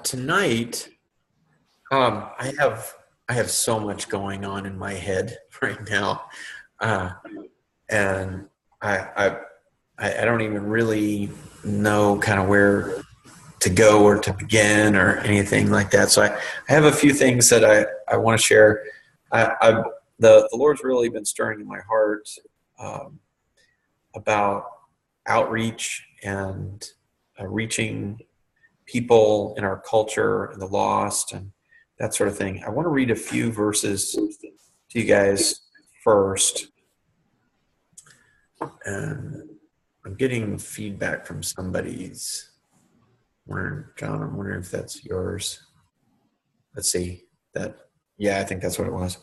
Tonight, I have so much going on in my head right now, uh, and I, I I don't even really know kind of where to go or to begin or anything like that. So I have a few things that I want to share. I the Lord's really been stirring in my heart um, about outreach and reaching people in our culture and the lost and that sort of thing. I want to read a few verses to you guys first. And I'm getting feedback from somebody's. John, I'm wondering if that's yours. Let's see. That, yeah, I think that's what it was.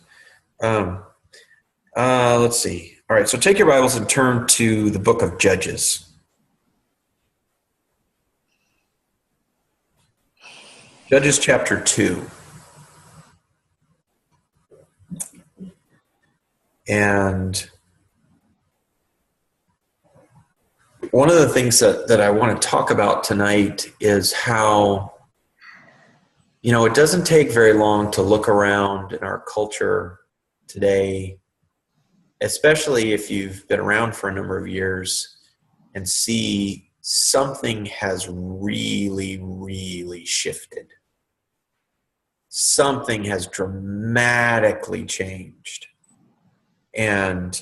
Um, let's see. All right, so take your Bibles and turn to the book of Judges. Judges chapter 2. And one of the things that I want to talk about tonight is how, it doesn't take very long to look around in our culture today, especially if you've been around for a number of years, and see something has really, really shifted. Something has dramatically changed. And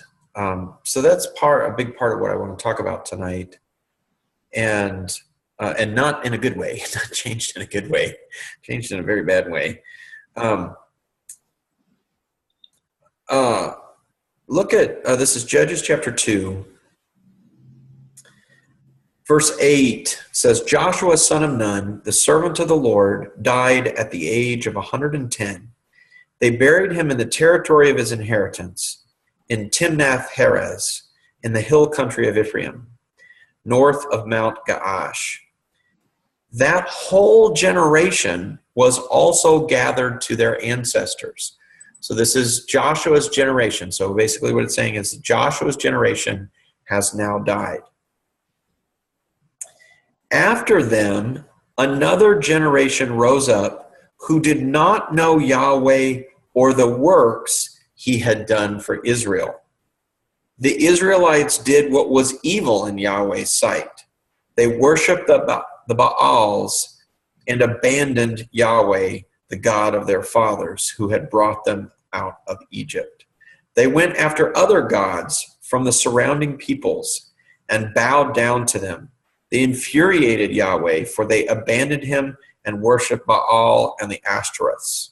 so that's a big part of what I want to talk about tonight. And not in a good way, not changed in a good way, changed in a very bad way. Look at, this is Judges chapter 2. Verse 8 says, Joshua, son of Nun, the servant of the Lord, died at the age of 110. They buried him in the territory of his inheritance, in Timnath-Heres, in the hill country of Ephraim, north of Mount Gaash. That whole generation was also gathered to their ancestors. So this is Joshua's generation. So basically what it's saying is Joshua's generation has now died. After them, another generation rose up who did not know Yahweh or the works he had done for Israel. The Israelites did what was evil in Yahweh's sight. They worshiped the Baals and abandoned Yahweh, the God of their fathers, who had brought them out of Egypt. They went after other gods from the surrounding peoples and bowed down to them. They infuriated Yahweh, for they abandoned him and worshiped Baal and the Ashtoreths.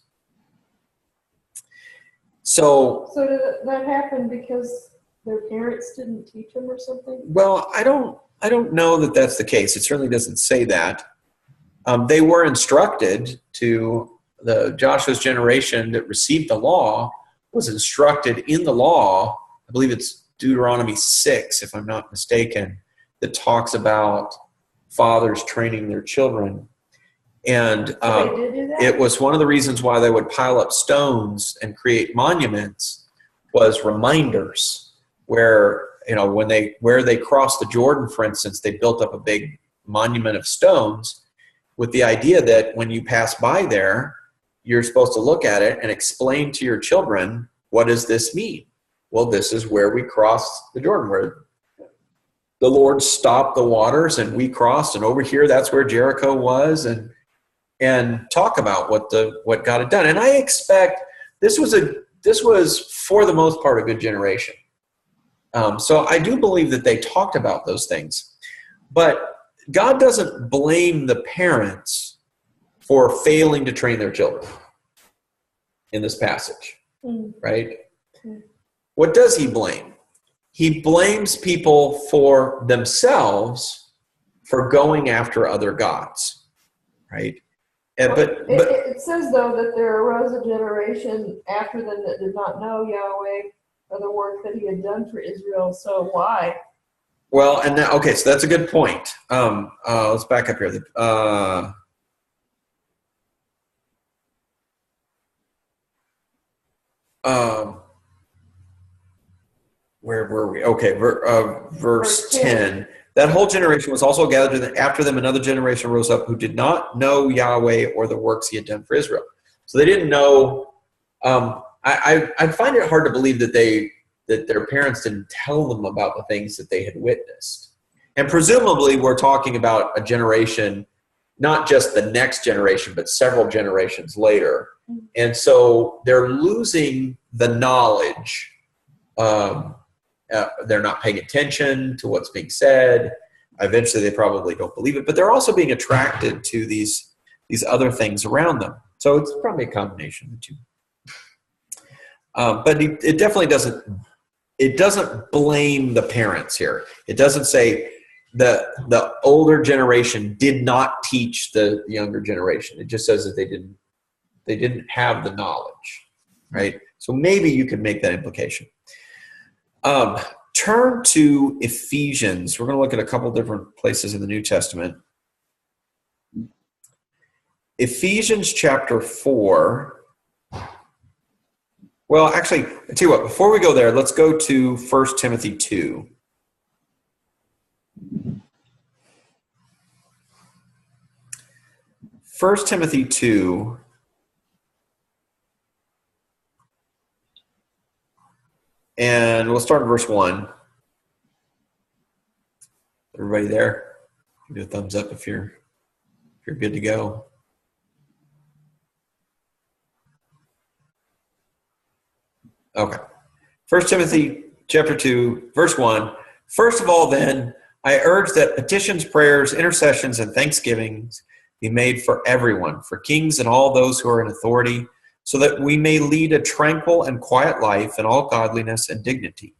So did that happen because their parents didn't teach them or something? Well, I don't know that that's the case. It certainly doesn't say that. They were instructed to, the Joshua's generation that received the law was instructed in the law. I believe it's Deuteronomy 6, if I'm not mistaken, that talks about fathers training their children. And it was one of the reasons why they would pile up stones and create monuments, was reminders where, where they crossed the Jordan, for instance, they built up a big monument of stones with the idea that when you pass by there, you're supposed to look at it and explain to your children, what does this mean? Well, this is where we crossed the Jordan, where the Lord stopped the waters and we crossed, and over here, that's where Jericho was, and talk about what God had done. And I expect this was for the most part a good generation. So I do believe that they talked about those things, but God doesn't blame the parents for failing to train their children in this passage, right? What does he blame? He blames people for themselves for going after other gods, right? But it says, though, that there arose a generation after them that did not know Yahweh or the work that he had done for Israel. So why? Well, and now, okay, so that's a good point. Let's back up here. Where were we? Okay, verse 10. That whole generation was also gathered after them. Another generation rose up who did not know Yahweh or the works he had done for Israel. So they didn't know. I find it hard to believe that their parents didn't tell them about the things that they had witnessed. And presumably we're talking about a generation, not just the next generation, but several generations later. And so they're losing the knowledge. They're not paying attention to what's being said. Eventually they probably don't believe it, but they're also being attracted to these other things around them. So it's probably a combination of the two. But it definitely doesn't blame the parents here. It doesn't say the older generation did not teach the younger generation. It just says that they didn't have the knowledge, right? So maybe you could make that implication. Turn to Ephesians. We're going to look at a couple different places in the New Testament. Ephesians chapter 4. Well, actually, I tell you what, before we go there, let's go to 1 Timothy 2. First Timothy 2. And we'll start in verse 1. Everybody there? Give me a thumbs up if you're good to go. Okay. 1 Timothy chapter 2, verse 1. First of all, then, I urge that petitions, prayers, intercessions, and thanksgivings be made for everyone, for kings and all those who are in authority, so that we may lead a tranquil and quiet life in all godliness and dignity.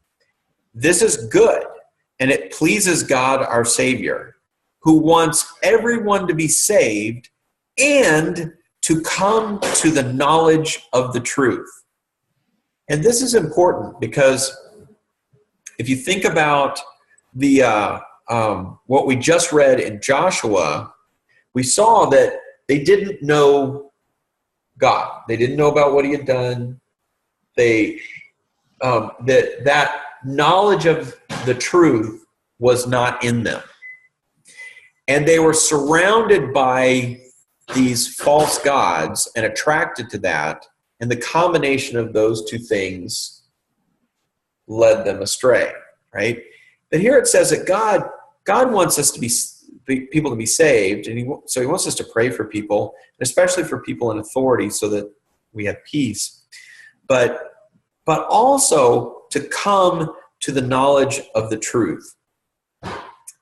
This is good, and it pleases God our Savior, who wants everyone to be saved and to come to the knowledge of the truth. And this is important because if you think about the what we just read in Joshua, we saw that they didn't know God. They didn't know about what he had done. They that knowledge of the truth was not in them. And they were surrounded by these false gods and attracted to that. And the combination of those two things led them astray, right? But here it says that God wants us to be people to be saved, and so he wants us to pray for people, especially for people in authority, so that we have peace. But also to come to the knowledge of the truth,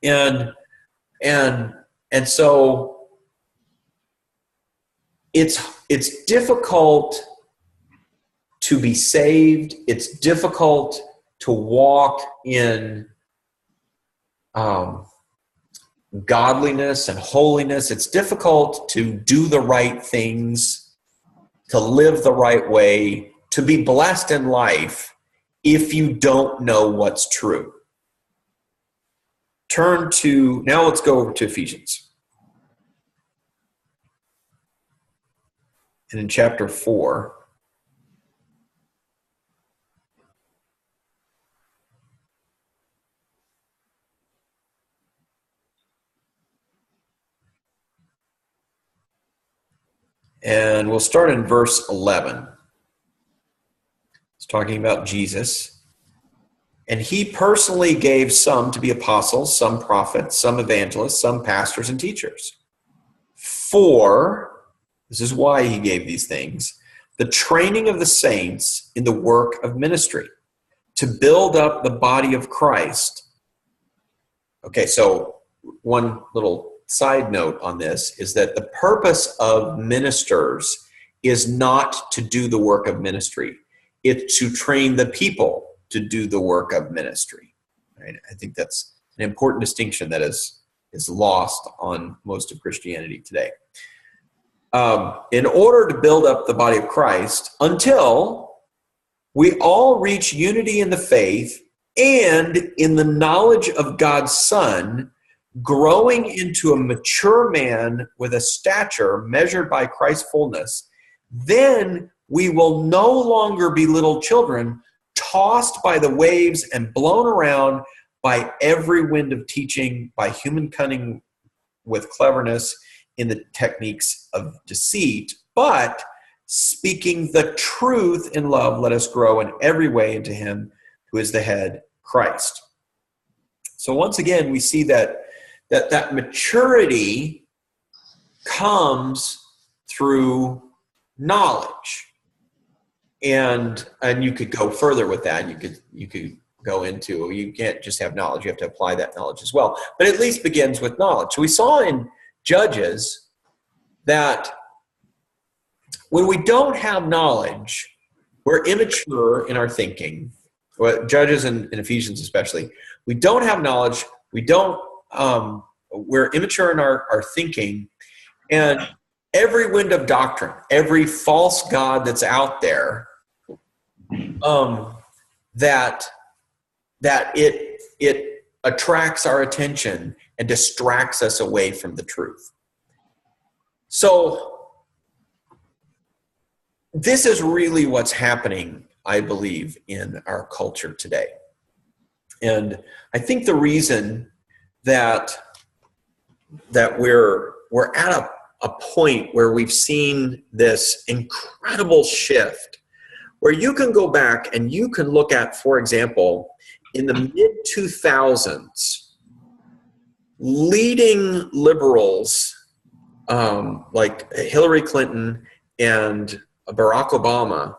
and so it's difficult to be saved. It's difficult to walk in godliness and holiness. It's difficult to do the right things, to live the right way, to be blessed in life if you don't know what's true. Now let's go over to Ephesians. And in chapter 4, and we'll start in verse 11. It's talking about Jesus. And he personally gave some to be apostles, some prophets, some evangelists, some pastors and teachers. For, this is why he gave these things, the training of the saints in the work of ministry, to build up the body of Christ. Okay, so one little side note on this is that the purpose of ministers is not to do the work of ministry. It's to train the people to do the work of ministry. Right? I think that's an important distinction that is lost on most of Christianity today. In order to build up the body of Christ until we all reach unity in the faith and in the knowledge of God's Son, growing into a mature man with a stature measured by Christ's fullness, then we will no longer be little children, tossed by the waves and blown around by every wind of teaching, by human cunning with cleverness in the techniques of deceit, but speaking the truth in love, let us grow in every way into him who is the head, Christ. So once again, we see that maturity comes through knowledge. And you could go further with that. You could go into, you can't just have knowledge, you have to apply that knowledge as well. But at least begins with knowledge. So we saw in Judges that when we don't have knowledge, we're immature in our thinking. Well, Judges and Ephesians especially. We don't have knowledge, we're immature in our thinking, and every wind of doctrine, every false god that's out there, that it attracts our attention and distracts us away from the truth. So this is really what's happening, I believe, in our culture today. And I think the reason that we're at a point where we've seen this incredible shift, where you can go back and you can look at, for example, in the mid-2000s, leading liberals like Hillary Clinton and Barack Obama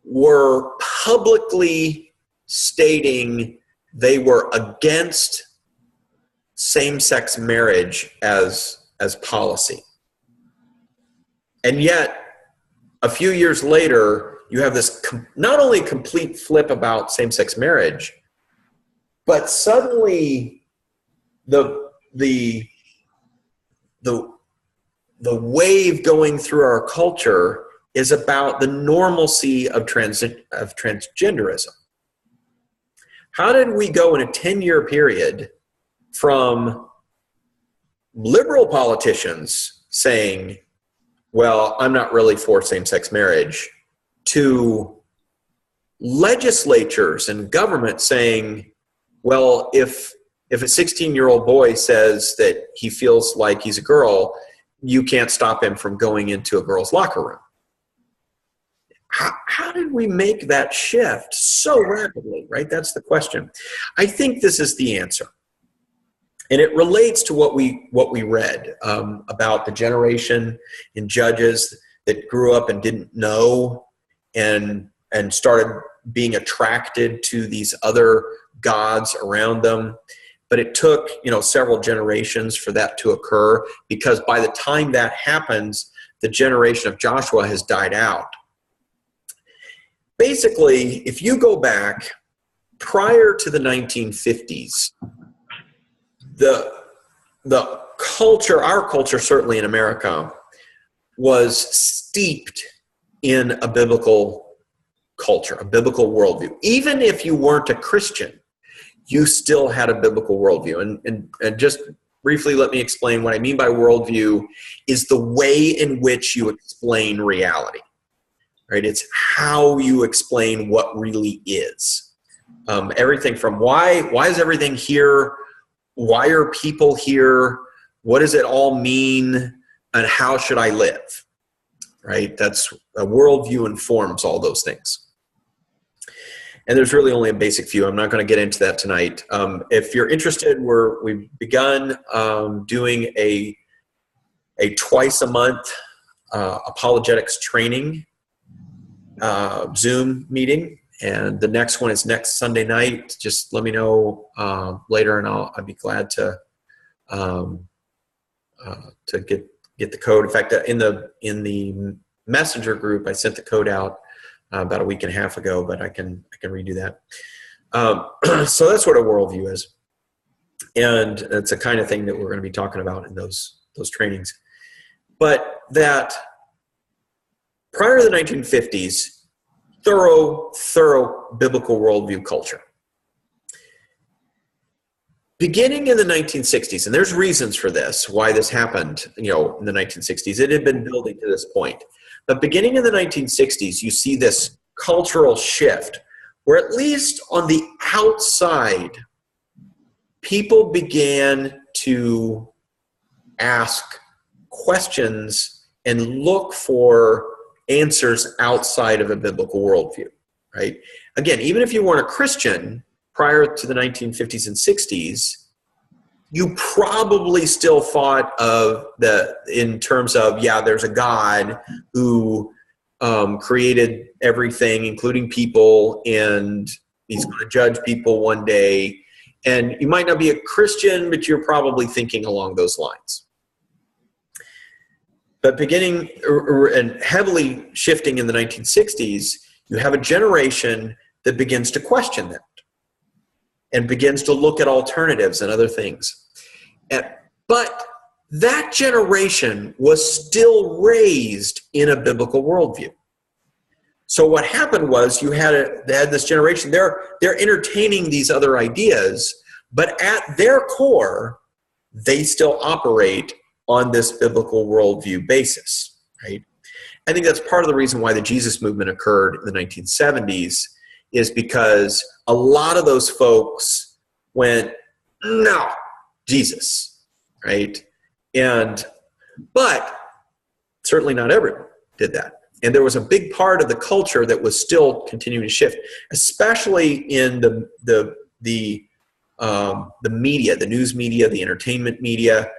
were publicly stating they were against same-sex marriage as policy. And yet, a few years later, you have this not only complete flip about same-sex marriage, but suddenly the wave going through our culture is about the normalcy of transgenderism. How did we go in a 10-year period from liberal politicians saying, well, I'm not really for same-sex marriage, to legislatures and government saying, well, if a 16-year-old boy says that he feels like he's a girl, you can't stop him from going into a girl's locker room. How did we make that shift so rapidly, right? That's the question. I think this is the answer. And it relates to what we read about the generation in Judges that grew up and didn't know and started being attracted to these other gods around them. But it took, several generations for that to occur, because by the time that happens, the generation of Joshua has died out. Basically, if you go back prior to the 1950s, the culture, our culture, certainly in America, was steeped in a biblical culture, a biblical worldview. Even if you weren't a Christian, you still had a biblical worldview. And just briefly, let me explain what I mean by worldview is the way in which you explain reality, right? It's how you explain what really is. Everything from why is everything here? Why are people here? What does it all mean? And how should I live? Right? That's a worldview informs all those things. And there's really only a basic few. I'm not going to get into that tonight. If you're interested, we've begun doing a twice a month apologetics training Zoom meeting. And the next one is next Sunday night. Just let me know later, and I'd be glad to get the code. In fact, in the messenger group, I sent the code out about a week and a half ago, but I can redo that. So that's what a worldview is, and it's the kind of thing that we're going to be talking about in those trainings. But that prior to the 1950s, thorough biblical worldview culture. Beginning in the 1960s, and there's reasons for this, why this happened, in the 1960s. It had been building to this point. But beginning in the 1960s, you see this cultural shift where at least on the outside, people began to ask questions and look for answers outside of a biblical worldview, right? Again, even if you weren't a Christian prior to the 1950s and 60s, you probably still thought of in terms of, yeah, there's a God who created everything, including people, and he's going to judge people one day. And you might not be a Christian, but you're probably thinking along those lines. But beginning and heavily shifting in the 1960s, you have a generation that begins to question that and begins to look at alternatives and other things. But that generation was still raised in a biblical worldview. So what happened was they had this generation, they're entertaining these other ideas, but at their core, they still operate on this biblical worldview basis, right? I think that's part of the reason why the Jesus movement occurred in the 1970s, is because a lot of those folks went, no, Jesus, right? But certainly not everyone did that. And there was a big part of the culture that was still continuing to shift, especially in the media, the news media, the entertainment media,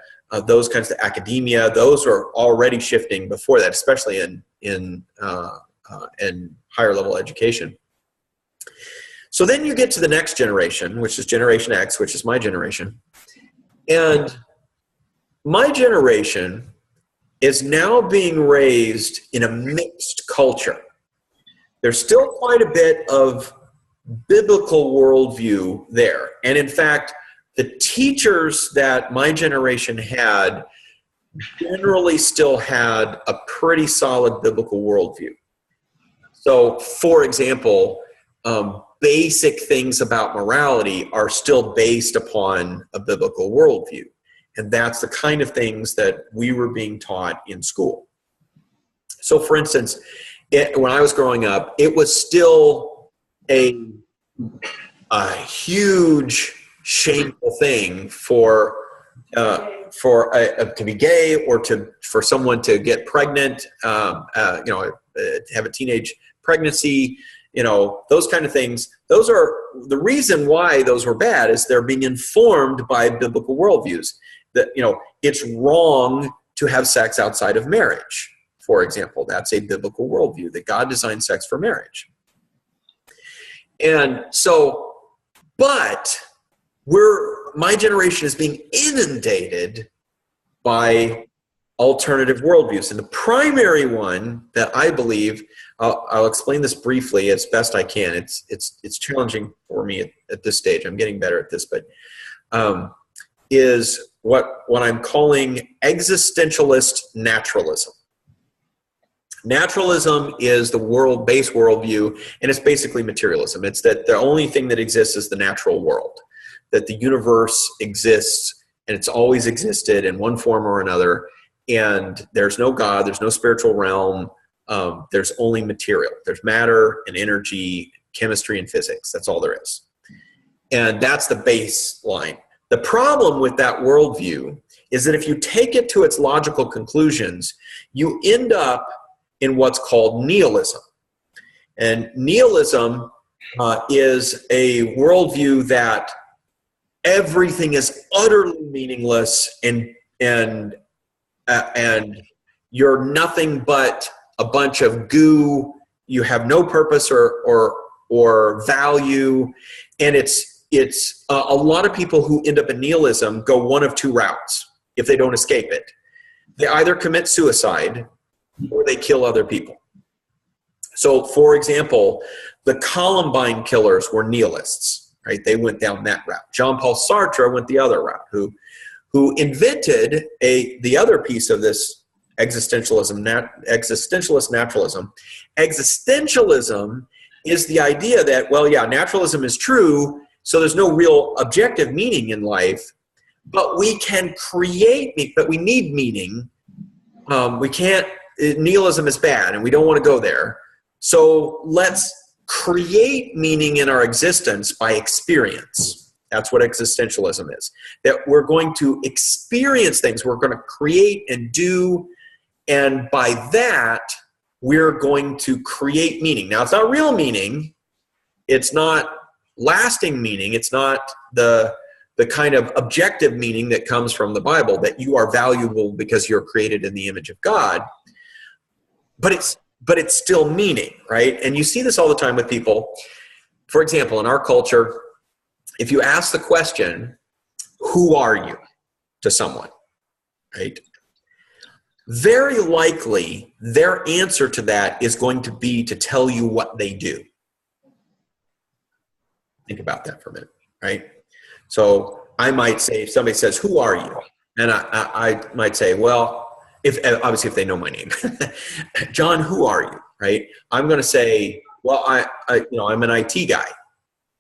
those kinds of academia. Those were already shifting before that, especially in higher level education. So then you get to the next generation, which is Generation X, which is my generation. And my generation is now being raised in a mixed culture. There's still quite a bit of biblical worldview there. And in fact, the teachers that my generation had generally still had a pretty solid biblical worldview. So, for example, basic things about morality are still based upon a biblical worldview. And that's the kind of things that we were being taught in school. So, for instance, when I was growing up, it was still a huge, shameful thing to be gay, or for someone to get pregnant, have a teenage pregnancy. Those kind of things. Those are the reason why those were bad, is they're being informed by biblical worldviews. That, it's wrong to have sex outside of marriage, for example. That's a biblical worldview, that God designed sex for marriage. And so, but my generation is being inundated by alternative worldviews. And the primary one that I believe, I'll explain this briefly as best I can. It's challenging for me at this stage. I'm getting better at this, but is what I'm calling existentialist naturalism. Naturalism is the base worldview, and it's basically materialism. It's that the only thing that exists is the natural world, that the universe exists, and it's always existed in one form or another, and there's no God, there's no spiritual realm, there's only material. There's matter and energy, chemistry and physics. That's all there is. And that's the baseline. The problem with that worldview is that if you take it to its logical conclusions, you end up in what's called nihilism. And nihilism is a worldview that everything is utterly meaningless, and you're nothing but a bunch of goo. You have no purpose or value, and it's a lot of people who end up in nihilism go one of two routes if they don't escape it. They either commit suicide or they kill other people. So, for example, the Columbine killers were nihilists, right? They went down that route. Jean-Paul Sartre went the other route, who invented the other piece of this existentialist naturalism. Existentialism is the idea that, well, yeah, naturalism is true, so there's no real objective meaning in life, but we can create, but we need meaning. We can't, nihilism is bad and we don't want to go there. So let's create meaning in our existence by experience. That's what existentialism is. That we're going to experience things. We're going to create and do, and by that, we're going to create meaning. Now, it's not real meaning. It's not lasting meaning. It's not the kind of objective meaning that comes from the Bible, that you are valuable because you're created in the image of God. But it's still meaning, right? And you see this all the time with people. For example, in our culture, if you ask the question, who are you, to someone, right? Very likely their answer to that is going to be to tell you what they do. Think about that for a minute, right? So I might say, if somebody says, who are you? And I might say, well, obviously if they know my name, John, who are you, right? I'm going to say, well, I'm an IT guy,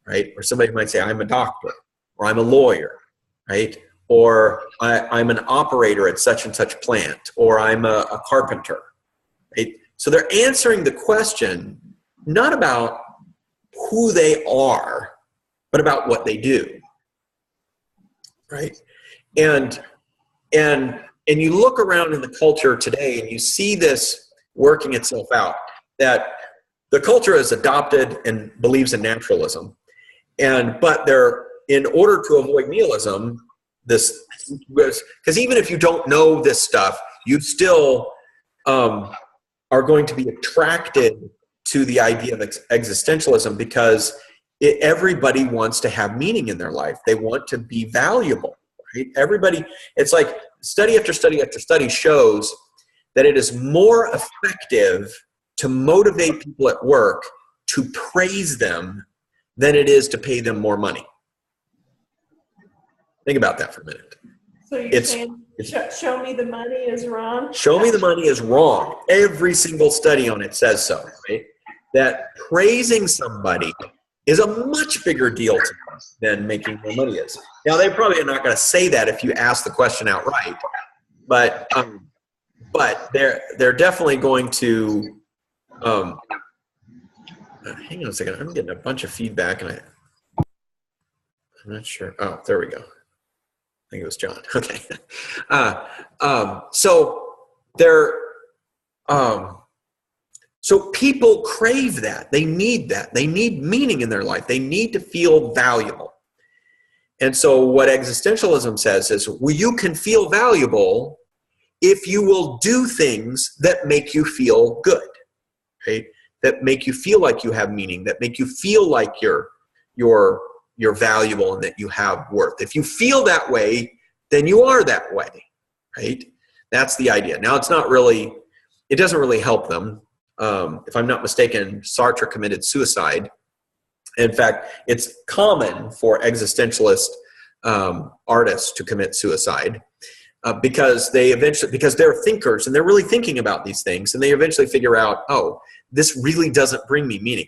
right? Or somebody might say, I'm a doctor, or I'm a lawyer, right? Or I'm an operator at such and such plant, or I'm a carpenter, right? So they're answering the question not about who they are, but about what they do, right? And you look around in the culture today and you see this working itself out, that the culture is adopted and believes in naturalism. But in order to avoid nihilism, because even if you don't know this stuff, you still are going to be attracted to the idea of existentialism, because everybody wants to have meaning in their life. They want to be valuable, right? Everybody, it's like study after study after study shows that it is more effective to motivate people at work to praise them than it is to pay them more money. Think about that for a minute. So you're saying, show me the money is wrong? Show me the money is wrong. Every single study on it says so, right? That praising somebody is a much bigger deal to them than making more money is. Now, they probably are not going to say that if you ask the question outright, but they're definitely going to. Hang on a second. I'm getting a bunch of feedback, and I'm not sure. Oh, there we go. I think it was John. Okay. So people crave that. They need that. They need meaning in their life. They need to feel valuable. And so what existentialism says is, well, you can feel valuable if you will do things that make you feel good, right? That make you feel like you have meaning, that make you feel like you're valuable and that you have worth. If you feel that way, then you are that way, right? That's the idea. Now, it doesn't really help them. If I'm not mistaken, Sartre committed suicide. In fact, it's common for existentialist artists to commit suicide because they're thinkers and they're really thinking about these things, and they eventually figure out, oh, this really doesn't bring me meaning.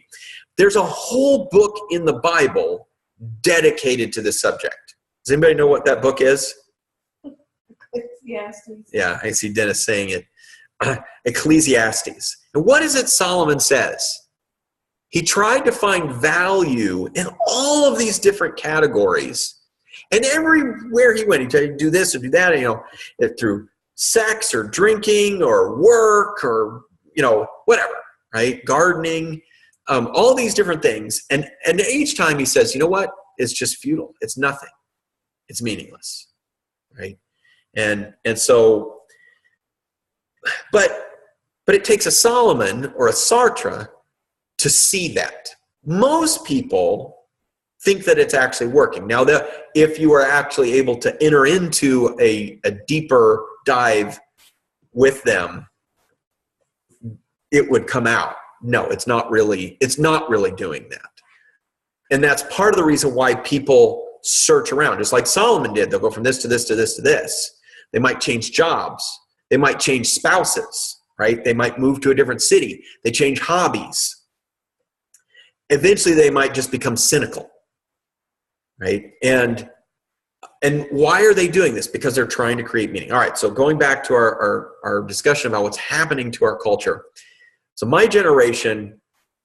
There's a whole book in the Bible dedicated to this subject. Does anybody know what that book is? Ecclesiastes. Yeah, I see Dennis saying it. Ecclesiastes. And what is it Solomon says? He tried to find value in all of these different categories. And everywhere he went, he tried to do this or do that, through sex or drinking or work or, whatever, right? Gardening, all these different things. And each time he says, you know what? It's just futile. It's nothing. It's meaningless, right? And so, but it takes a Solomon or a Sartre to see that. Most people think that it's actually working. Now, if you are actually able to enter into a deeper dive with them, it would come out. No, it's not really doing that. And that's part of the reason why people search around, just like Solomon did. They'll go from this to this to this to this. They might change jobs. They might change spouses, right? They might move to a different city. They change hobbies. Eventually, they might just become cynical, right? And why are they doing this? Because they're trying to create meaning. All right, so going back to our discussion about what's happening to our culture. So my generation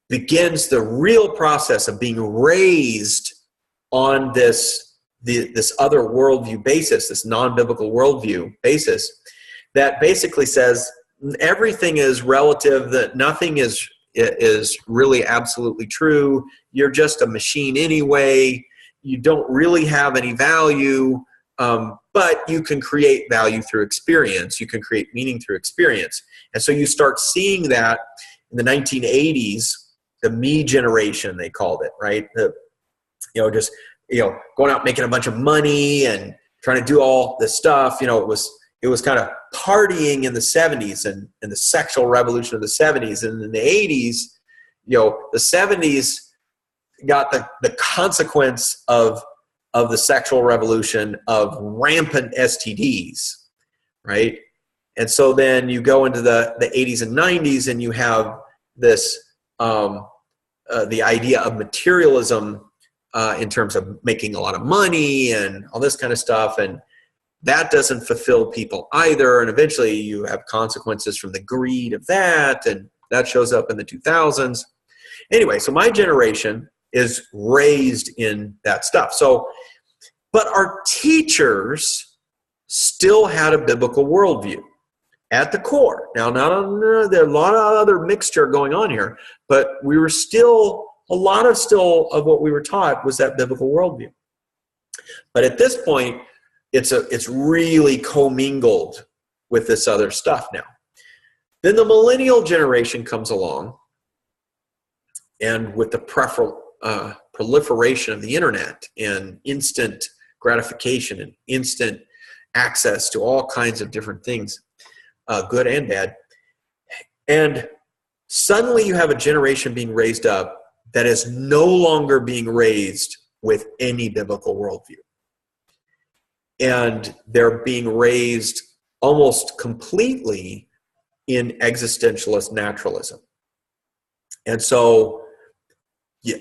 begins the real process of being raised on this other worldview basis, this non-biblical worldview basis, that basically says everything is relative, that nothing is really absolutely true. You're just a machine anyway. You don't really have any value, but you can create value through experience. You can create meaning through experience. And so you start seeing that in the 1980s, the me generation, they called it, right? Just going out making a bunch of money and trying to do all this stuff. It was kind of partying in the 70s and the sexual revolution of the 70s. And in the 80s, the 70s got the consequence of the sexual revolution of rampant STDs, right? And so then you go into the 80s and 90s and you have this, the idea of materialism in terms of making a lot of money and all this kind of stuff. And that doesn't fulfill people either. And eventually you have consequences from the greed of that. And that shows up in the 2000s. Anyway, so my generation is raised in that stuff. But our teachers still had a biblical worldview at the core. Now, there are a lot of other mixture going on here, but we were still, a lot of what we were taught was that biblical worldview. But at this point, it's really commingled with this other stuff now. Then the millennial generation comes along, and with the proliferation of the internet and instant gratification and instant access to all kinds of different things, good and bad, and suddenly you have a generation being raised up that is no longer being raised with any biblical worldview. And they're being raised almost completely in existentialist naturalism. And so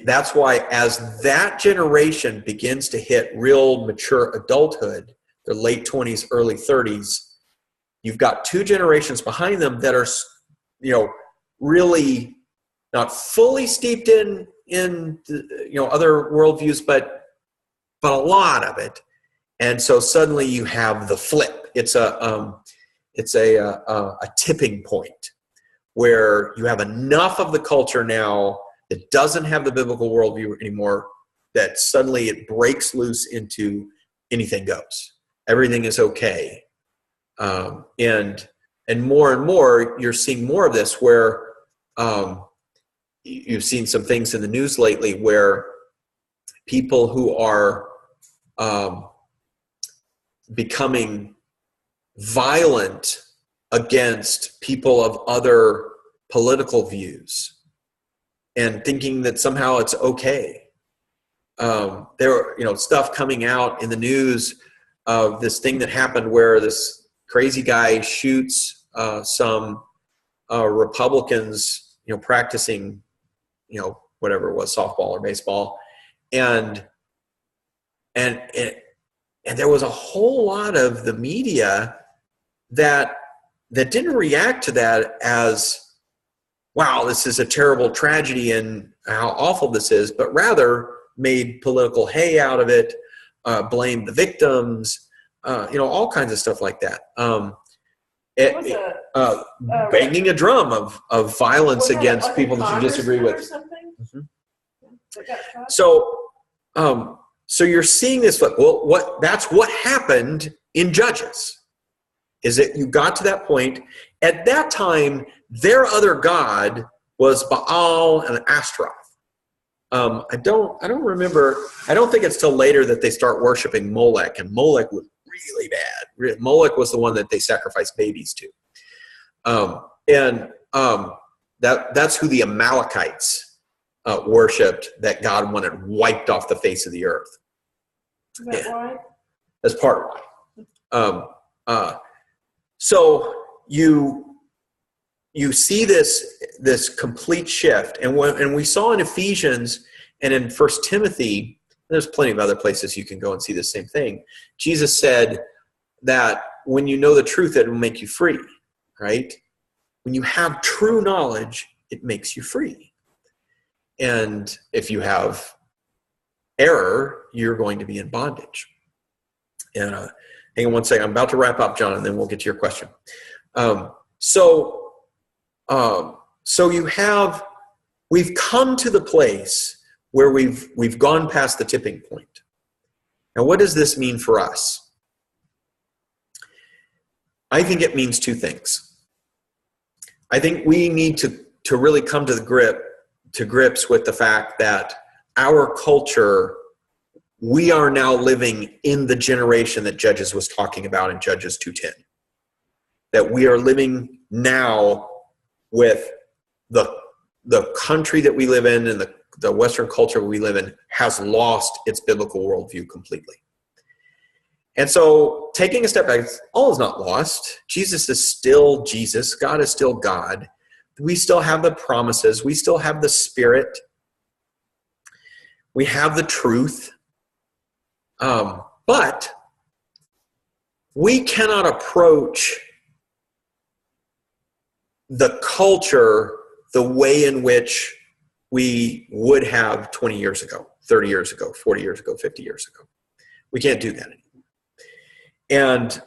that's why as that generation begins to hit real mature adulthood, their late 20s, early 30s, you've got two generations behind them that are, really not fully steeped in other worldviews, but a lot of it. And so suddenly you have the flip. It's a tipping point where you have enough of the culture now that doesn't have the biblical worldview anymore, that suddenly it breaks loose into anything goes. Everything is okay. And more, you're seeing more of this where you've seen some things in the news lately where people who are becoming violent against people of other political views and thinking that somehow it's okay. There are, stuff coming out in the news of this thing that happened where this crazy guy shoots some Republicans, practicing, whatever it was, softball or baseball. And there was a whole lot of the media that didn't react to that as, wow, this is a terrible tragedy and how awful this is, but rather made political hay out of it, blamed the victims, all kinds of stuff like that. Banging a drum of violence against like people that you disagree with. Mm-hmm. So you're seeing this. Well, that's what happened in Judges. Is that you got to that point. At that time, their other god was Baal and Ashtaroth. I don't remember. I don't think it's till later that they start worshiping Molech, and Molech was really bad. Molech was the one that they sacrificed babies to. That's who the Amalekites worshipped, that God wanted wiped off the face of the earth. Is that why? That's part of why. So you see this complete shift, and we saw in Ephesians and in 1 Timothy, there's plenty of other places you can go and see the same thing. Jesus said that when you know the truth, it will make you free, right? When you have true knowledge, it makes you free. And if you have error, you're going to be in bondage. And hang on one second. I'm about to wrap up, John, and then we'll get to your question. So we've come to the place where we've gone past the tipping point. Now, what does this mean for us? I think it means two things. I think we need to really come to grips with the fact that our culture, we are now living in the generation that Judges was talking about in Judges 2:10. That we are living now with the country that we live in and the Western culture we live in has lost its biblical worldview completely. And so taking a step back, all is not lost. Jesus is still Jesus. God is still God. We still have the promises. We still have the Spirit. We have the truth. But we cannot approach the culture the way in which we would have 20 years ago, 30 years ago, 40 years ago, 50 years ago. We can't do that anymore. And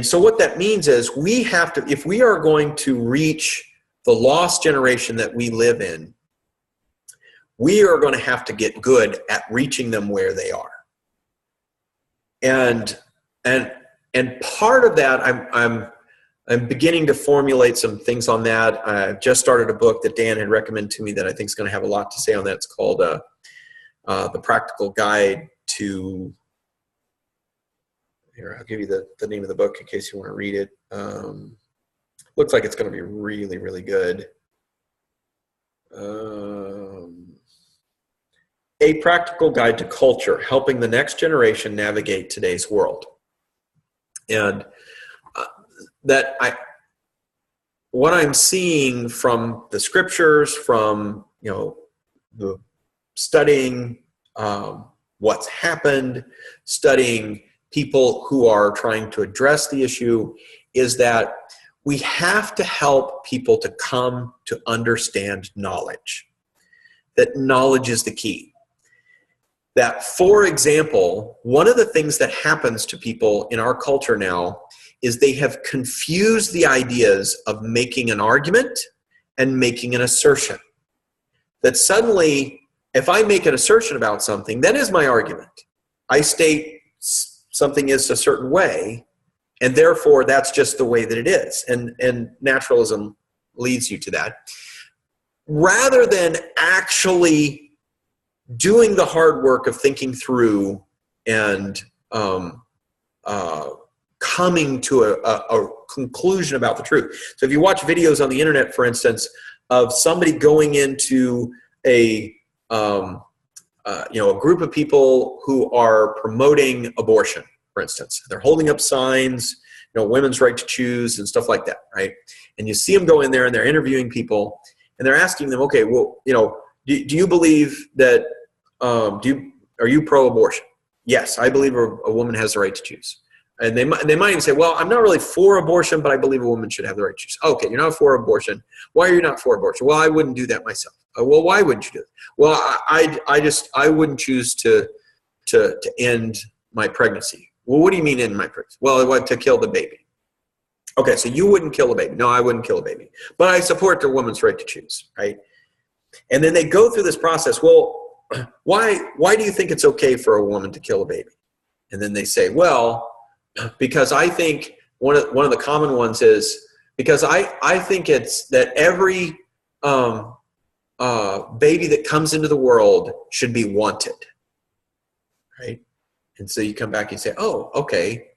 so what that means is we have to, if we are going to reach the lost generation that we live in, we are going to have to get good at reaching them where they are. And part of that, I'm beginning to formulate some things on that. I've just started a book that Dan had recommended to me that I think is going to have a lot to say on that. It's called The Practical Guide to, here, I'll give you the name of the book in case you want to read it. Looks like it's going to be really, really good. A Practical Guide to Culture, Helping the Next Generation Navigate Today's World. And what I'm seeing from the scriptures, from the studying what's happened, studying people who are trying to address the issue, is that we have to help people to come to understand knowledge. That knowledge is the key. That, for example, one of the things that happens to people in our culture now is they have confused the ideas of making an argument and making an assertion. That suddenly, if I make an assertion about something, that is my argument. I state something is a certain way, and therefore that's just the way that it is. And naturalism leads you to that. Rather than actually doing the hard work of thinking through and coming to a conclusion about the truth. So if you watch videos on the internet, for instance, of somebody going into a group of people who are promoting abortion, for instance, they're holding up signs, women's right to choose and stuff like that, right? And you see them go in there and they're interviewing people and they're asking them, okay, well, do you believe that, are you pro-abortion? Yes, I believe a woman has the right to choose. And they might even say, well, I'm not really for abortion, but I believe a woman should have the right to choose. Okay, you're not for abortion. Why are you not for abortion? Well, I wouldn't do that myself. Well, why wouldn't you do it? Well, I wouldn't choose to end my pregnancy. Well, what do you mean end my pregnancy? Well, I want to kill the baby. Okay, so you wouldn't kill a baby. No, I wouldn't kill a baby. But I support the woman's right to choose, right? And then they go through this process. Well, why do you think it's okay for a woman to kill a baby? And then they say, well, because I think one of the common ones is because I think it's that every baby that comes into the world should be wanted, right? And so you come back and you say, oh, okay,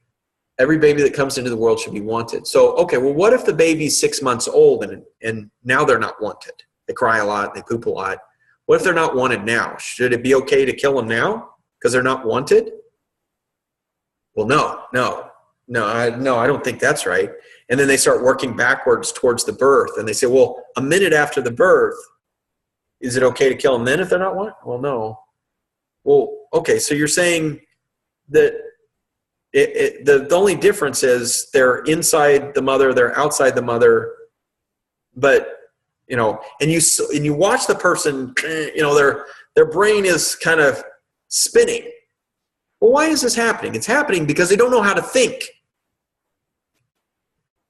every baby that comes into the world should be wanted. So, okay, well, what if the baby's 6 months old and now they're not wanted? They cry a lot, they poop a lot. What if they're not wanted now? Should it be okay to kill them now because they're not wanted? Well, no, I don't think that's right. And then they start working backwards towards the birth. And they say, well, a minute after the birth, is it okay to kill them then if they're not wanted? Well, no. Well, okay, so you're saying that the only difference is they're inside the mother, they're outside the mother, but and you watch the person, their brain is kind of spinning. Well, why is this happening? It's happening because they don't know how to think.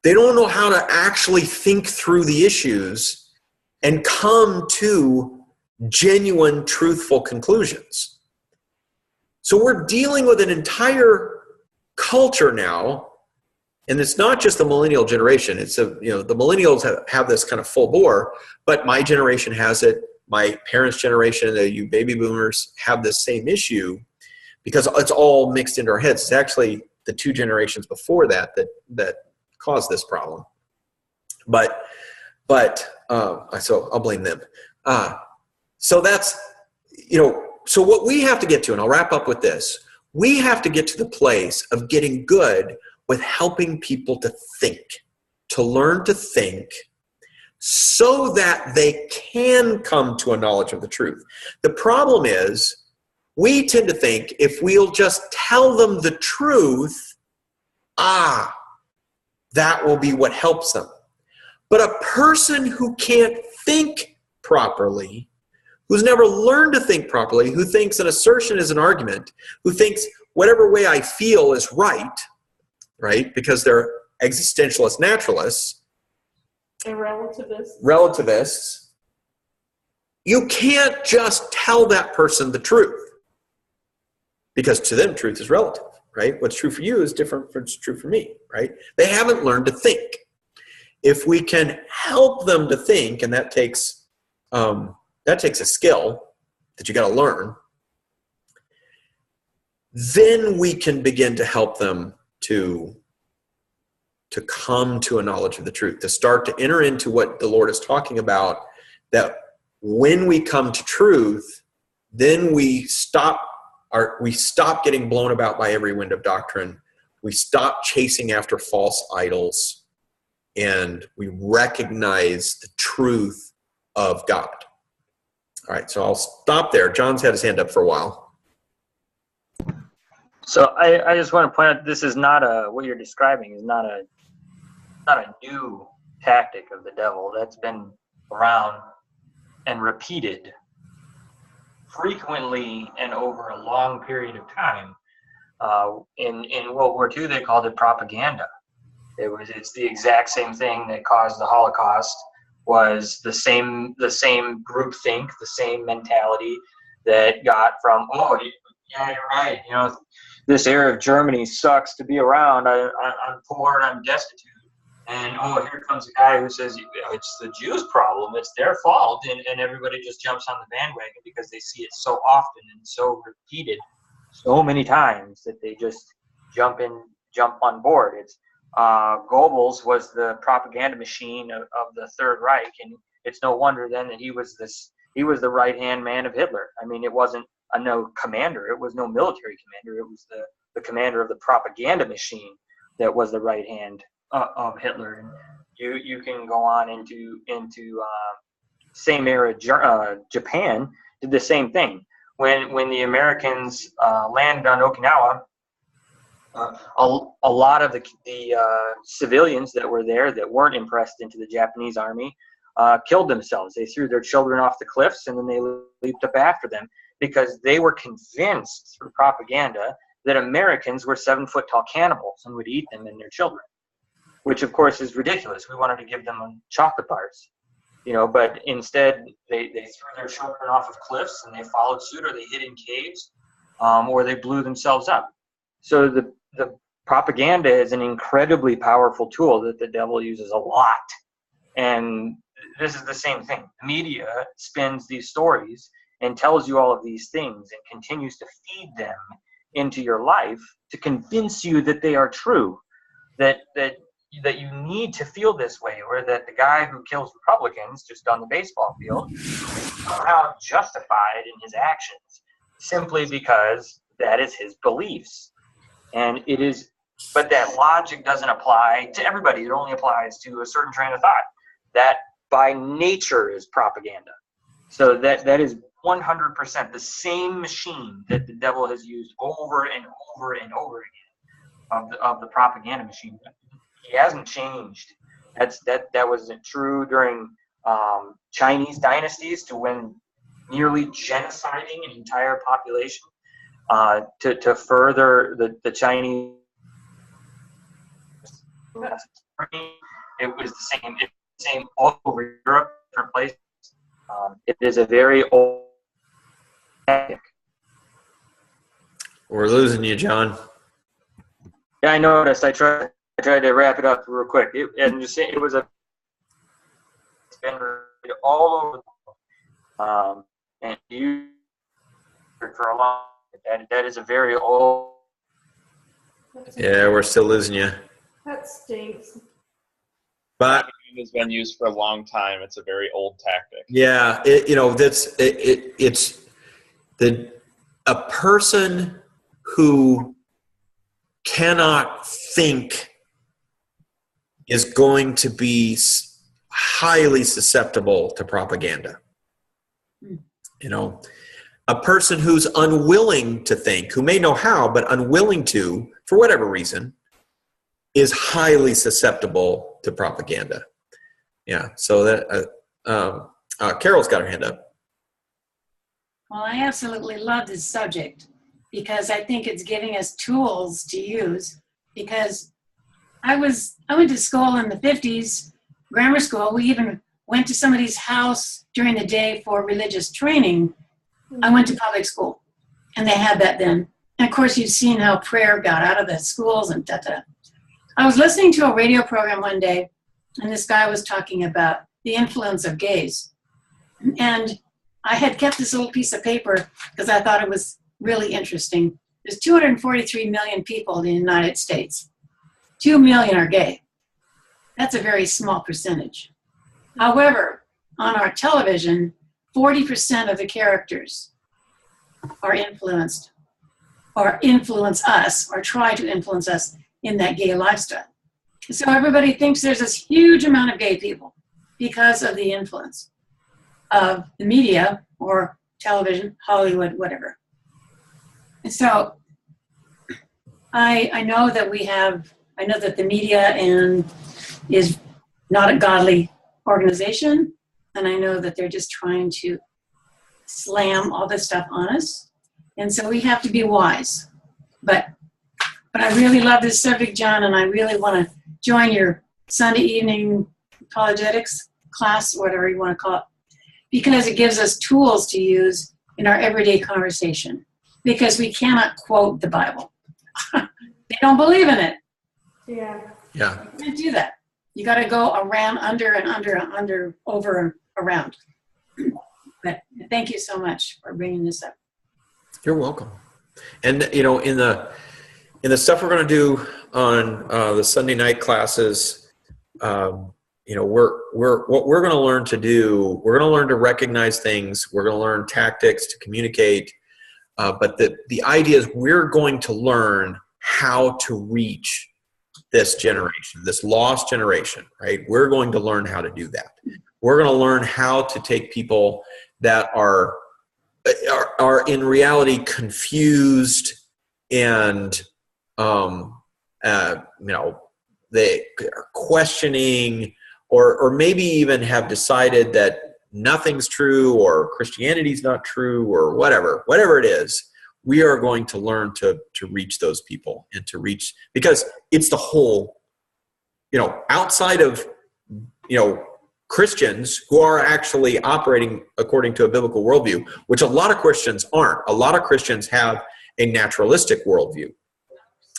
They don't know how to actually think through the issues and come to genuine, truthful conclusions. So we're dealing with an entire culture now, and it's not just the millennial generation. It's the millennials have this kind of full bore, but my generation has it. My parents' generation, you baby boomers, have this same issue because it's all mixed into our heads. It's actually the two generations before that caused this problem. But so I'll blame them. So that's, so what we have to get to, and I'll wrap up with this, we have to get to the place of getting good with helping people to think, to learn to think, so that they can come to a knowledge of the truth. The problem is, we tend to think if we'll just tell them the truth, that will be what helps them. But a person who can't think properly, who's never learned to think properly, who thinks an assertion is an argument, who thinks whatever way I feel is right, because they're existentialist naturalists, and relativists. Relativists, you can't just tell that person the truth, because to them truth is relative, right? What's true for you is different from what's true for me, right? They haven't learned to think. If we can help them to think, and that takes a skill that you got to learn, then we can begin to help them to come to a knowledge of the truth, to start to enter into what the Lord is talking about, that when we come to truth, then we stop getting blown about by every wind of doctrine. We stop chasing after false idols, and we recognize the truth of God. All right, so I'll stop there. John's had his hand up for a while. So I just want to point out, this is not what you're describing is not a new tactic of the devil. That's been around and repeated frequently and over a long period of time. In World War II, they called it propaganda. It's the exact same thing that caused the Holocaust. Was the same groupthink, the same mentality that got from, yeah, you're right, this era of Germany sucks to be around. I'm poor and I'm destitute. And here comes a guy who says it's the Jews' problem, it's their fault, and everybody just jumps on the bandwagon because they see it so often and so repeated so many times that they just jump on board. It's Goebbels was the propaganda machine of the Third Reich, and it's no wonder then that he was the right-hand man of Hitler. I mean, it wasn't no commander, it was no military commander, it was the commander of the propaganda machine that was the right hand of Hitler. And you can go on into same era. Japan did the same thing when the Americans landed on Okinawa. A lot of the civilians that were there that weren't impressed into the Japanese army killed themselves. They threw their children off the cliffs, and then they leaped up after them because they were convinced through propaganda that Americans were 7-foot-tall cannibals and would eat them and their children, which of course is ridiculous. We wanted to give them chocolate bars, but instead they threw their children off of cliffs and they followed suit, or they hid in caves, or they blew themselves up. So the propaganda is an incredibly powerful tool that the devil uses a lot. And this is the same thing. The media spins these stories and tells you all of these things and continues to feed them into your life to convince you that they are true, that you need to feel this way, or that the guy who kills Republicans just on the baseball field is somehow justified in his actions simply because that is his beliefs. And it is, but that logic doesn't apply to everybody. It only applies to a certain train of thought. That by nature is propaganda. So that is 100% the same machine that the devil has used over and over and over again of the propaganda machine. He hasn't changed. That wasn't true during Chinese dynasties to when nearly genociding an entire population to further the Chinese. It was the same all over Europe, different places. It is a very old tactic. We're losing you, John. Yeah, I noticed. I tried to wrap it up real quick. It's been all over the world. And you for a long that is a very old. Yeah, we're still losing you. That stinks. But It has been used for a long time. It's a very old tactic. yeah, it's a person who cannot think is going to be highly susceptible to propaganda. A person who's unwilling to think, who may know how, but unwilling to, for whatever reason, is highly susceptible to propaganda. Yeah, so that Carol's got her hand up. Well, I absolutely love this subject because I think it's giving us tools to use. Because I went to school in the 50s, grammar school. We even went to somebody's house during the day for religious training. I went to public school, and they had that then. And of course, you've seen how prayer got out of the schools and da-da. I was listening to a radio program one day, and this guy was talking about the influence of gays. And I had kept this little piece of paper because I thought it was really interesting. There's 243 million people in the United States. 2 million are gay. That's a very small percentage. However, on our television, 40% of the characters are influenced or influence us or try to influence us in that gay lifestyle. So everybody thinks there's this huge amount of gay people because of the influence of the media or television, Hollywood, whatever. And so I know that the media is not a godly organization, and I know that they're just trying to slam all this stuff on us. And so we have to be wise. But I really love this subject, John, and I really want to join your Sunday evening apologetics class, whatever you want to call it, because it gives us tools to use in our everyday conversation. Because we cannot quote the Bible. They don't believe in it. Yeah. Yeah. You can't do that. You got to go around, under and under and under, over and around. But thank you so much for bringing this up. You're welcome. And in the stuff we're going to do on the Sunday night classes, what we're going to learn to do. We're going to learn to recognize things. We're going to learn tactics to communicate. But the idea is we're going to learn how to reach this generation, this lost generation, right? We're going to learn how to do that. We're going to learn how to take people that are in reality confused and they are questioning or maybe even have decided that nothing's true or Christianity's not true or whatever it is. We are going to learn to reach those people and to reach, because it's the whole, outside of, Christians who are actually operating according to a biblical worldview, which a lot of Christians aren't. A lot of Christians have a naturalistic worldview.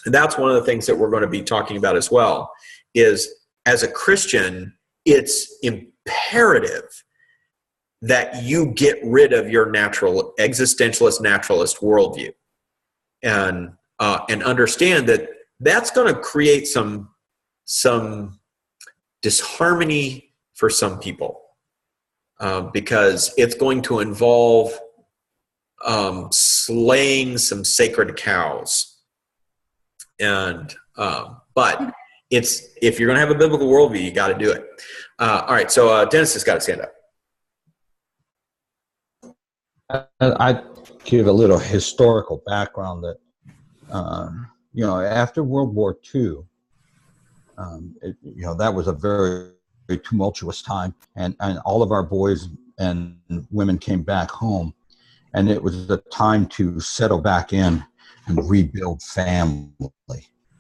And that's one of the things that we're going to be talking about as well, is as a Christian, it's imperative that you get rid of your existentialist naturalist worldview and understand that that's going to create some disharmony for some people because it's going to involve slaying some sacred cows. And but if you're going to have a biblical worldview, you got to do it. All right, so Dennis has got his hand up. I give a little historical background that, after World War II, that was a very tumultuous time, and all of our boys and women came back home, and it was the time to settle back in and rebuild family,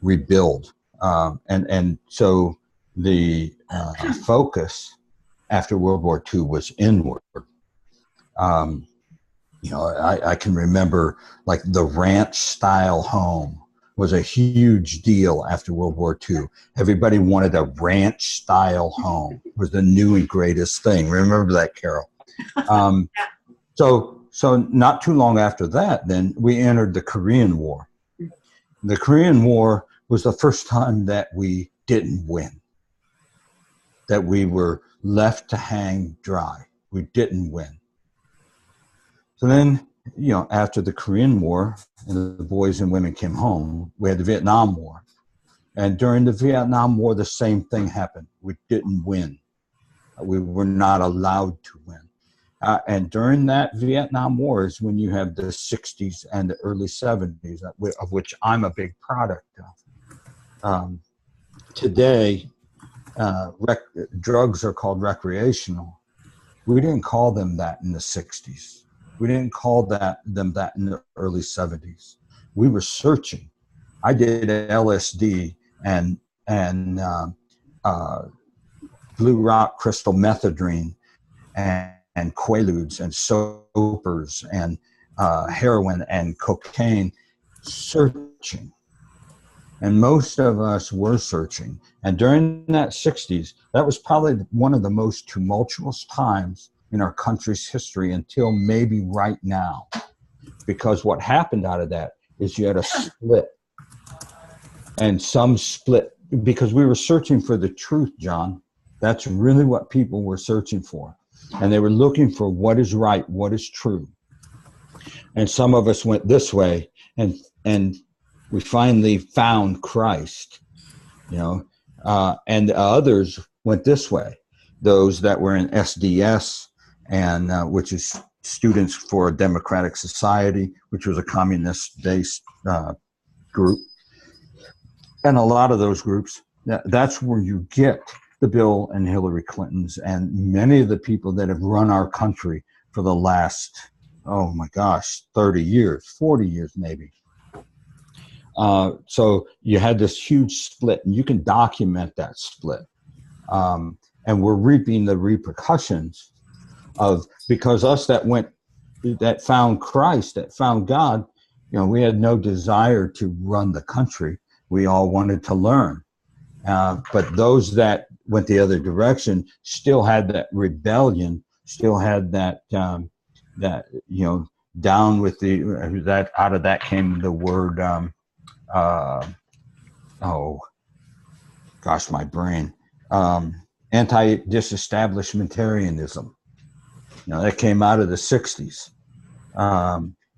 rebuild. And so the focus after World War II was inward. I can remember like the ranch style home was a huge deal after World War II. Everybody wanted a ranch style home. It was the new and greatest thing. Remember that, Carol? So not too long after that, then we entered the Korean War. The Korean War was the first time that we didn't win, that we were left to hang dry. We didn't win. So then, after the Korean War and the boys and women came home, we had the Vietnam War. And during the Vietnam War, the same thing happened. We didn't win. We were not allowed to win. And during that Vietnam War is when you have the 60s and the early 70s, of which I'm a big product of. Today, drugs are called recreational. We didn't call them that in the 60s. We didn't call them that in the early 70s. We were searching. I did LSD and blue rock crystal methadone and Quaaludes and soapers and heroin and cocaine, searching. And most of us were searching. And during that 60s, that was probably one of the most tumultuous times in our country's history until maybe right now. Because what happened out of that is you had a split. And some split, because we were searching for the truth, John. That's really what people were searching for. And they were looking for what is right, what is true. And some of us went this way, and we finally found Christ, and others went this way. Those that were in SDS, and which is Students for a Democratic Society, which was a communist-based group. And a lot of those groups, that's where you get the Bill and Hillary Clintons and many of the people that have run our country for the last, 30 years, 40 years maybe. So you had this huge split, and you can document that split. And we're reaping the repercussions of, because us that found Christ, that found God, we had no desire to run the country. We all wanted to learn. But those that went the other direction still had that rebellion, still had that, down with that, out of that came the word, my brain, anti-disestablishmentarianism. That came out of the 60s.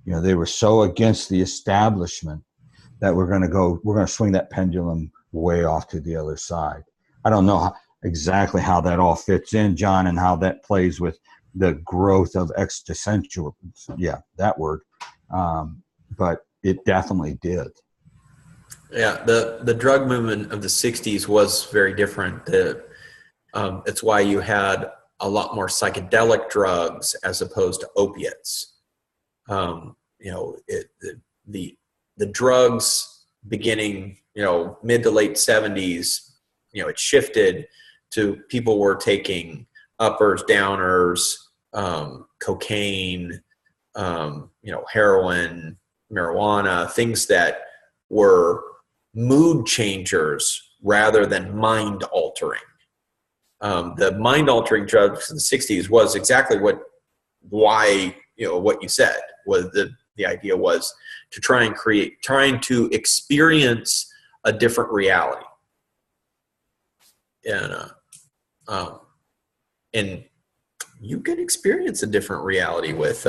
They were so against the establishment that we're going to swing that pendulum way off to the other side. I don't know exactly how that all fits in, John, and how that plays with the growth of existential, that word. But it definitely did. Yeah, the drug movement of the 60s was very different. It's why you had a lot more psychedelic drugs as opposed to opiates. The drugs beginning, mid to late 70s, it shifted to people were taking uppers, downers, cocaine, heroin, marijuana, things that were mood changers rather than mind altering. The mind altering drugs in the 60s was exactly what you said was the idea was to trying to experience a different reality. And you can experience a different reality with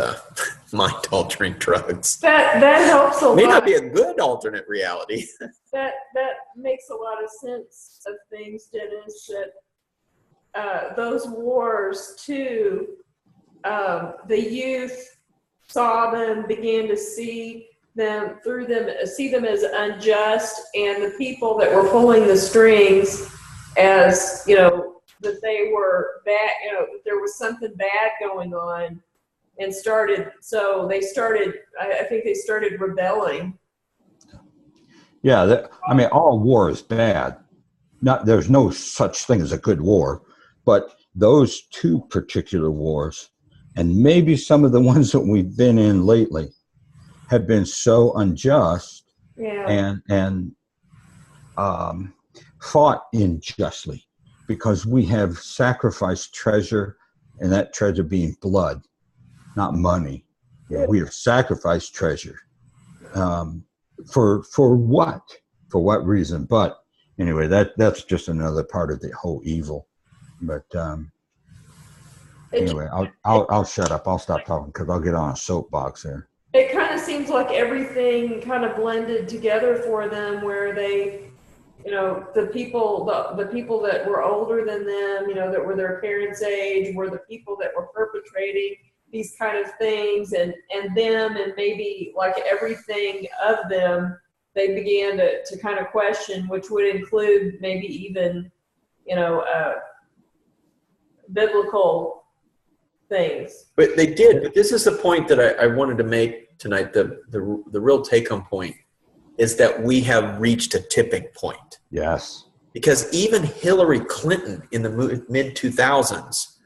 mind altering drugs. That helps a lot. May not be a good alternate reality. That makes a lot of sense of things, Dennis, that those wars too, the youth saw them, began to see them as unjust, and the people that were pulling the strings as, that they were bad, that there was something bad going on, and so they started, I think they started rebelling. Yeah, I mean, all war is bad. There's no such thing as a good war, but those two particular wars, and maybe some of the ones that we've been in lately, have been so unjust and fought unjustly, because we have sacrificed treasure, and that treasure being blood, not money. We have sacrificed treasure. For what? For what reason? But anyway, that's just another part of the whole evil. But anyway, I'll shut up. I'll stop talking because I'll get on a soapbox there. It kind of seems like everything kind of blended together for them, where they, the people that were older than them, that were their parents' age, were the people that were perpetrating these kind of things, and them, and maybe like everything of them, they began to kind of question, which would include maybe even, biblical things. But they did. But this is the point that I wanted to make tonight. The real take-home point is that we have reached a tipping point. Yes. Because even Hillary Clinton in the mid-2000s,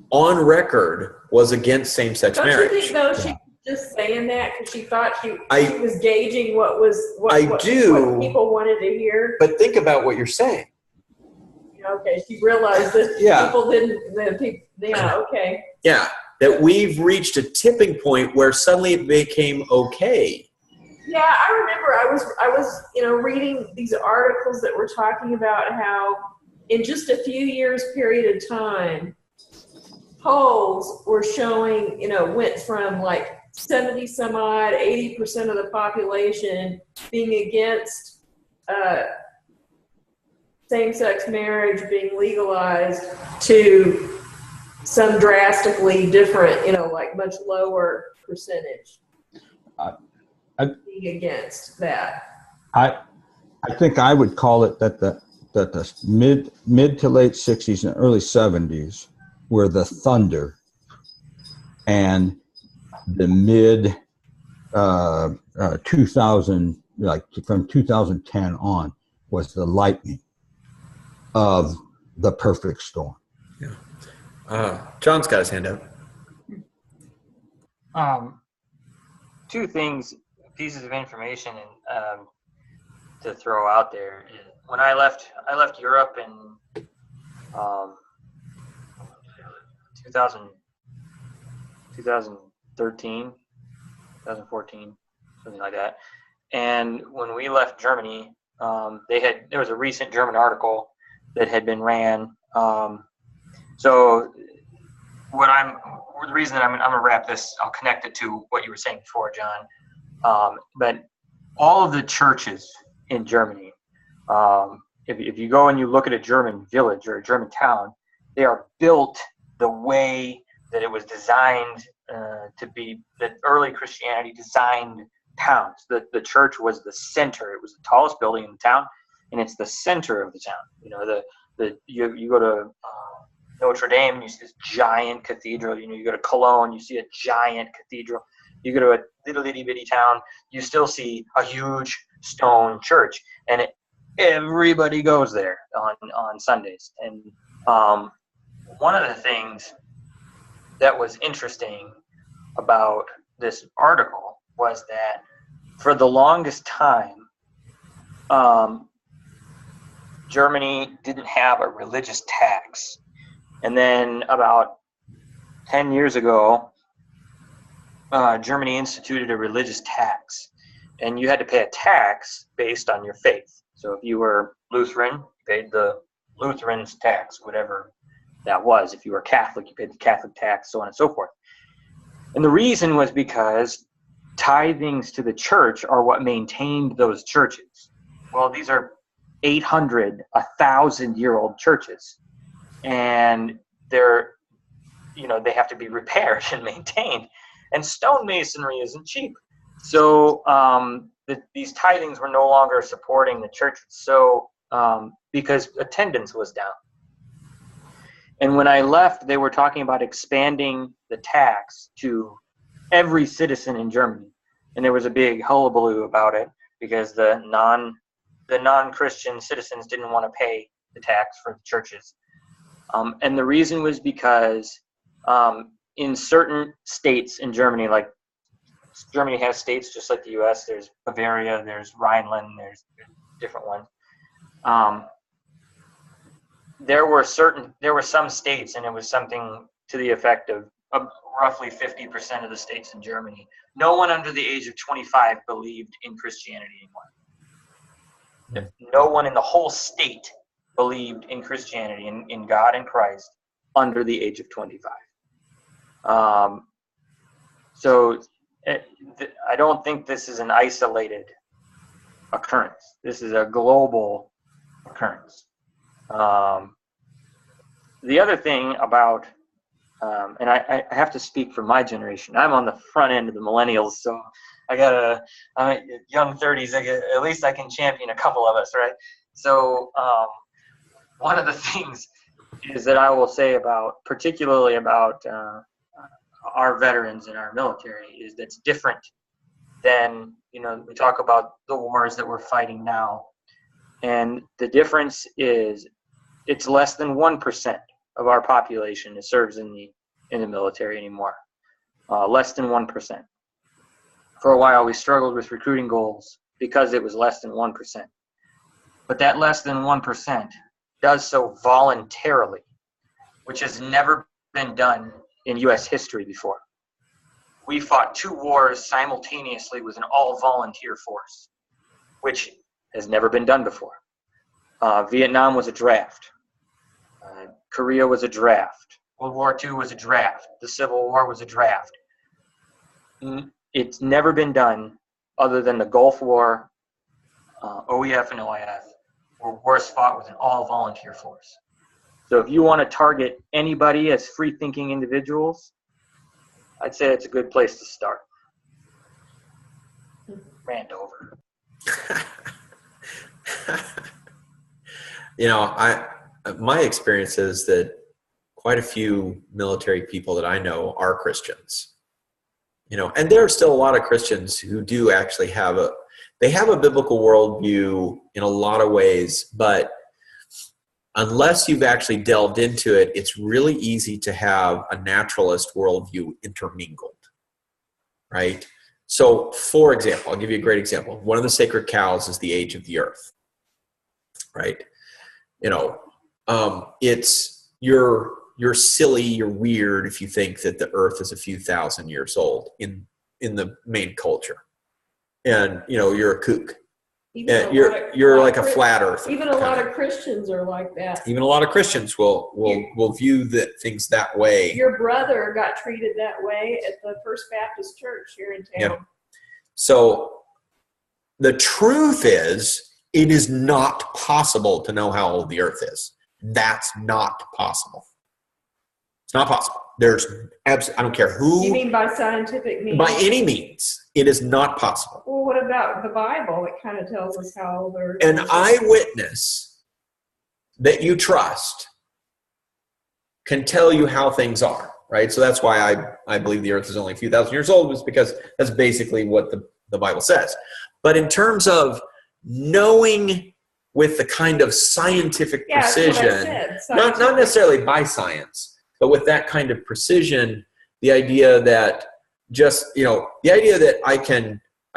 on record, was against same-sex marriage. Don't you think, though, she was just saying that because she thought she was gauging what people wanted to hear? But think about what you're saying. Okay, she realized that people didn't. Okay. Yeah, that we've reached a tipping point where suddenly it became okay. Yeah, I remember I was reading these articles that were talking about how in just a few years period of time, polls were showing, went from like 70 some odd, 80% of the population being against same-sex marriage being legalized to some drastically different, like much lower percentage being against that. I think I would call it that the mid to late 60s and early 70s were the thunder, and the mid 2000, like from 2010 on, was the lightning of the perfect storm. Yeah. John's got his hand up. Two pieces of information to throw out there. When I left Europe in 2013, 2014, something like that. And when we left Germany, there was a recent German article that had been ran. So the reason that I'm going to wrap this, I'll connect it to what you were saying before, John. But all of the churches in Germany, if you go and you look at a German village or a German town, they are built the way that it was designed to be, that early Christianity designed towns. The church was the center. It was the tallest building in the town, and it's the center of the town. You go to Notre Dame, and you see this giant cathedral. You go to Cologne, you see a giant cathedral. You go to a little itty bitty town, you still see a huge stone church, and everybody goes there on Sundays. And one of the things that was interesting about this article was that for the longest time, Germany didn't have a religious tax. And then about 10 years ago, Germany instituted a religious tax. And you had to pay a tax based on your faith. So if you were Lutheran, you paid the Lutheran's tax, whatever that was. If you were Catholic, you paid the Catholic tax, so on and so forth. And the reason was because tithings to the church are what maintained those churches. Well, these are 800, 1,000-year-old churches, and they have to be repaired and maintained. And stonemasonry isn't cheap, so these tithings were no longer supporting the churches. So because attendance was down, And when I left, they were talking about expanding the tax to every citizen in Germany. And there was a big hullabaloo about it because the non-Christian citizens didn't want to pay the tax for the churches. And the reason was because in certain states in Germany, like Germany has states just like the U.S., there's Bavaria, there's Rhineland, there's different ones. There were some states, and it was something to the effect of roughly 50% of the states in Germany. No one under the age of 25 believed in Christianity anymore. No one in the whole state believed in Christianity, in God and Christ, under the age of 25. So I don't think this is an isolated occurrence. This is a global occurrence. The other thing about, and I have to speak for my generation. I'm on the front end of the millennials, so I'm young 30s. At least I can champion a couple of us, right? So one of the things is that I will say particularly about our veterans in our military is that's different than, we talk about the wars that we're fighting now. And the difference is it's less than 1% of our population that serves in the military anymore. Less than 1%. For a while, we struggled with recruiting goals because it was less than 1%. But that less than 1% does so voluntarily, which has never been done in U.S. history before. We fought 2 wars simultaneously with an all-volunteer force, which has never been done before. Vietnam was a draft. Korea was a draft. World War II was a draft. The Civil War was a draft. It's never been done other than the Gulf War, OEF and OIF, were wars fought with an all-volunteer force. So if you want to target anybody as free-thinking individuals, I'd say it's a good place to start. Rant over. My experience is that quite a few military people that I know are Christians. And there are still a lot of Christians who do actually have a biblical worldview in a lot of ways, but unless you've actually delved into it, it's really easy to have a naturalist worldview intermingled, right? So, for example, I'll give you a great example. One of the sacred cows is the age of the earth, right? It's you're silly, you're weird if you think that the earth is a few thousand years old in the main culture, and you're a kook. You're like a flat earther. Even a lot of Christians are like that. Even a lot of Christians will view things that way. Your brother got treated that way at the First Baptist Church here in town. Yeah. So the truth is, it is not possible to know how old the earth is. That's not possible. It's not possible. I don't care who. You mean by scientific means? By any means. It is not possible. Well, what about the Bible? It kind of tells us how old the earth is. An eyewitness that you trust can tell you how things are, right? So that's why I believe the earth is only a few thousand years old, is because that's basically what the Bible says. But in terms of knowing with the kind of scientific precision, not necessarily by science, but with that kind of precision, the idea that I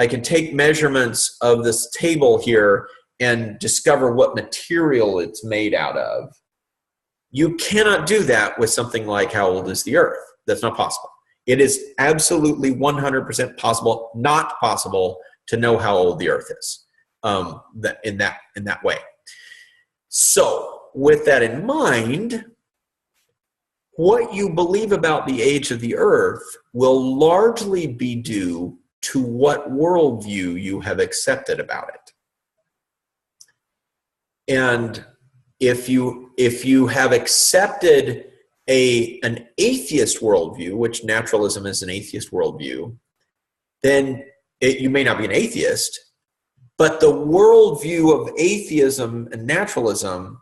can take measurements of this table here and discover what material it's made out of. You cannot do that with something like how old is the earth. That's not possible. It is absolutely 100% possible, not possible to know how old the earth is in that way. So with that in mind, what you believe about the age of the earth will largely be due to what worldview you have accepted about it. And if you have accepted an atheist worldview, which naturalism is an atheist worldview, then you may not be an atheist, but the worldview of atheism and naturalism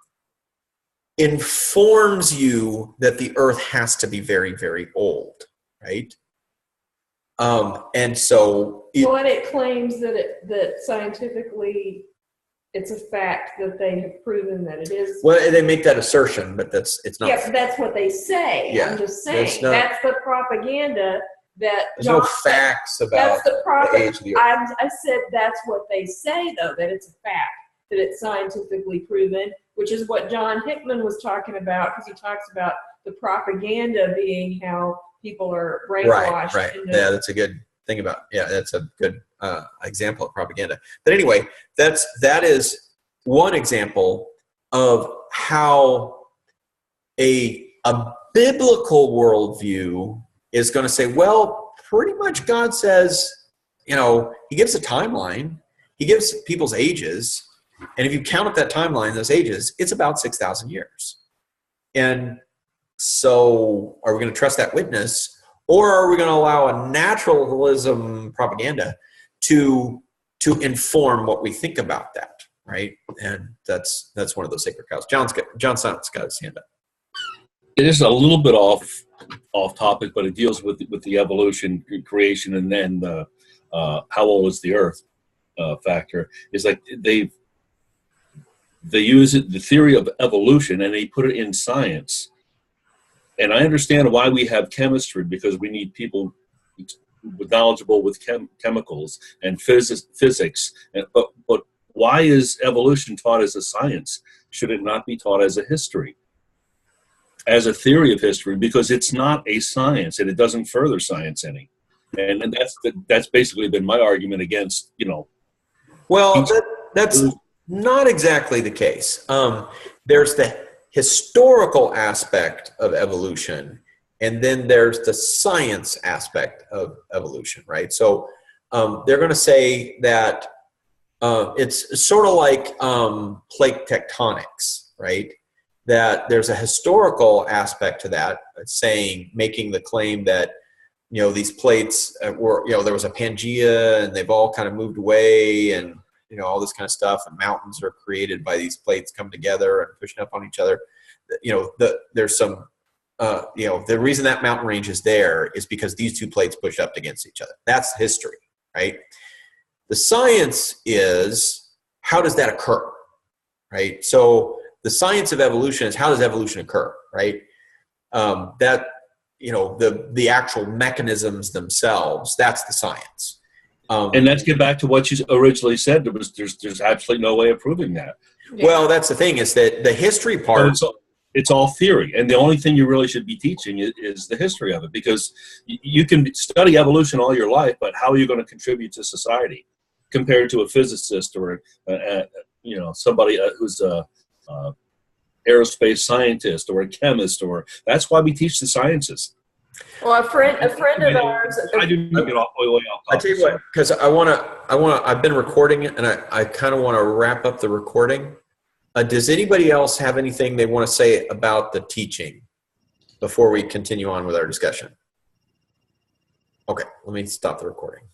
informs you that the earth has to be very, very old, right? And so and it claims that scientifically it's a fact that they have proven that it is. well, they make that assertion, but it's not. Yes, that's what they say. Yeah, I'm just there's saying no- that's the propaganda that There's no John said. facts about That's the the age of the earth. I said that's what they say, though, that it's a fact, that it's scientifically proven, which is what John Hickman was talking about, because he talks about the propaganda being how people are brainwashed. Right. into- Yeah, that's a good thing about. Yeah, that's a good example of propaganda. But anyway, that is one example of how a biblical worldview is going to say, well, pretty much God says, he gives a timeline, he gives people's ages, and if you count up that timeline, those ages, it's about 6,000 years. And so are we going to trust that witness, or are we going to allow a naturalism propaganda to inform what we think about that, right? And that's one of those sacred cows. John Silent's got his hand up. It is a little bit off topic, but it deals with the evolution, creation, and then how old is the Earth factor. Is like they use the theory of evolution and they put it in science. And I understand why we have chemistry, because we need people knowledgeable with chemicals and physics. But why is evolution taught as a science? Should it not be taught as a history? As a theory of history, because it's not a science and it doesn't further science any. And that's basically been my argument against, Well, that's not exactly the case. There's the historical aspect of evolution, and then there's the science aspect of evolution, right? So they're going to say that it's sort of like plate tectonics, right? That there's a historical aspect to that, making the claim that, these plates were, there was a Pangea and they've all kind of moved away, and, all this kind of stuff, and mountains are created by these plates coming together and pushing up on each other. There's some, the reason that mountain range is there is because these two plates pushed up against each other. That's history, right? The science is, how does that occur, right? So the science of evolution is, how does evolution occur, right? The actual mechanisms themselves, that's the science. And let's get back to what you originally said. There's absolutely no way of proving that. Well, that's the thing, is that the history part. It's all theory, and the only thing you really should be teaching is the history of it, because you can study evolution all your life, but how are you going to contribute to society compared to a physicist or somebody who's a aerospace scientist or a chemist? Or that's why we teach the sciences. Well, a friend of ours. I do not get way off. I tell you what, because I've been recording it, and I kind of want to wrap up the recording. Does anybody else have anything they want to say about the teaching before we continue on with our discussion? Okay, let me stop the recording.